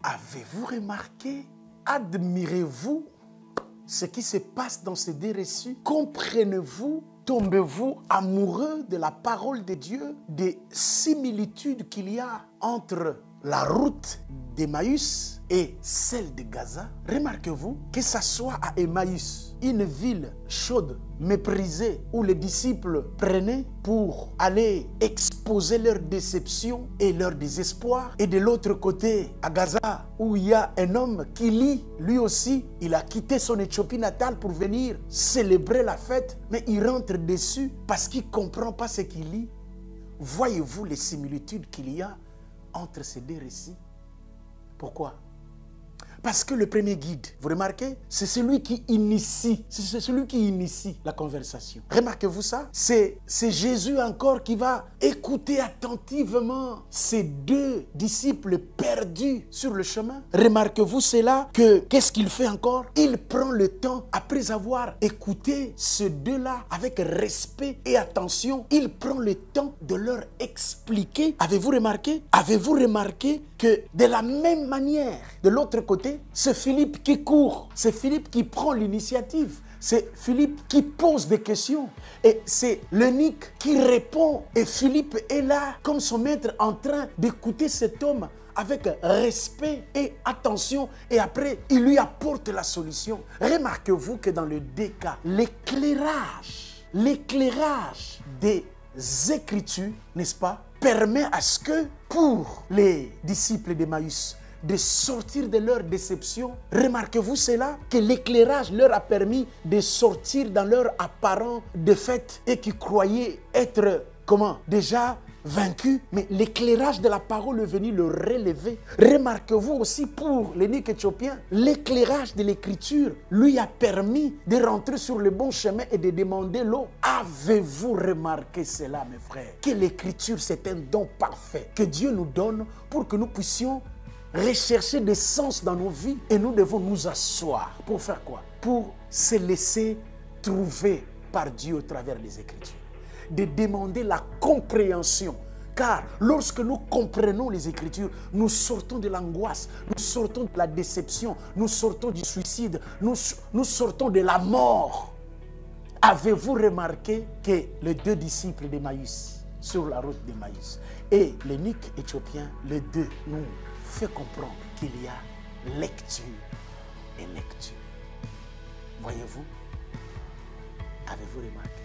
Avez-vous remarqué? Admirez-vous ce qui se passe dans ces deux récits? Comprenez-vous? Tombez-vous amoureux de la parole de Dieu, des similitudes qu'il y a entre la route d'Emmaüs et celle de Gaza? Remarquez-vous que ça soit à Emmaüs, une ville chaude, méprisée, où les disciples prenaient pour aller exposer leur déception et leur désespoir. Et de l'autre côté, à Gaza, où il y a un homme qui lit, lui aussi, il a quitté son Éthiopie natale pour venir célébrer la fête, mais il rentre dessus parce qu'il ne comprend pas ce qu'il lit. Voyez-vous les similitudes qu'il y a entre ces deux récits? Pourquoi? Parce que le premier guide, vous remarquez, c'est celui qui initie, c'est celui qui initie la conversation. Remarquez-vous ça? C'est Jésus encore qui va écouter attentivement ces deux disciples perdus sur le chemin. Remarquez-vous cela, que qu'est-ce qu'il fait encore? Il prend le temps, après avoir écouté ces deux-là avec respect et attention, il prend le temps de leur expliquer. Avez-vous remarqué? Avez-vous remarqué que de la même manière, de l'autre côté, c'est Philippe qui court, c'est Philippe qui prend l'initiative, c'est Philippe qui pose des questions et c'est l'eunuque qui répond. Et Philippe est là comme son maître en train d'écouter cet homme avec respect et attention, et après il lui apporte la solution. Remarquez-vous que dans les deux cas, l'éclairage des Écritures, n'est-ce pas, permet à ce que pour les disciples d'Emmaüs de sortir de leur déception. Remarquez-vous cela, que l'éclairage leur a permis de sortir dans leur apparent défaite et qui croyaient être, déjà vaincus, mais l'éclairage de la parole est venu le relever. Remarquez-vous aussi pour l'eunuque éthiopien, l'éclairage de l'écriture lui a permis de rentrer sur le bon chemin et de demander l'eau. Avez-vous remarqué cela, mes frères? Que l'écriture, c'est un don parfait que Dieu nous donne pour que nous puissions rechercher des sens dans nos vies, et nous devons nous asseoir. Pour faire quoi? Pour se laisser trouver par Dieu au travers des Écritures. De demander la compréhension. Car lorsque nous comprenons les Écritures, nous sortons de l'angoisse, nous sortons de la déception, nous sortons du suicide, nous sortons de la mort. Avez-vous remarqué que les deux disciples d'Emmaüs, sur la route d'Emmaüs, et l'eunuque éthiopien, les deux nous fait comprendre qu'il y a lecture et lecture. Voyez-vous? Avez-vous remarqué?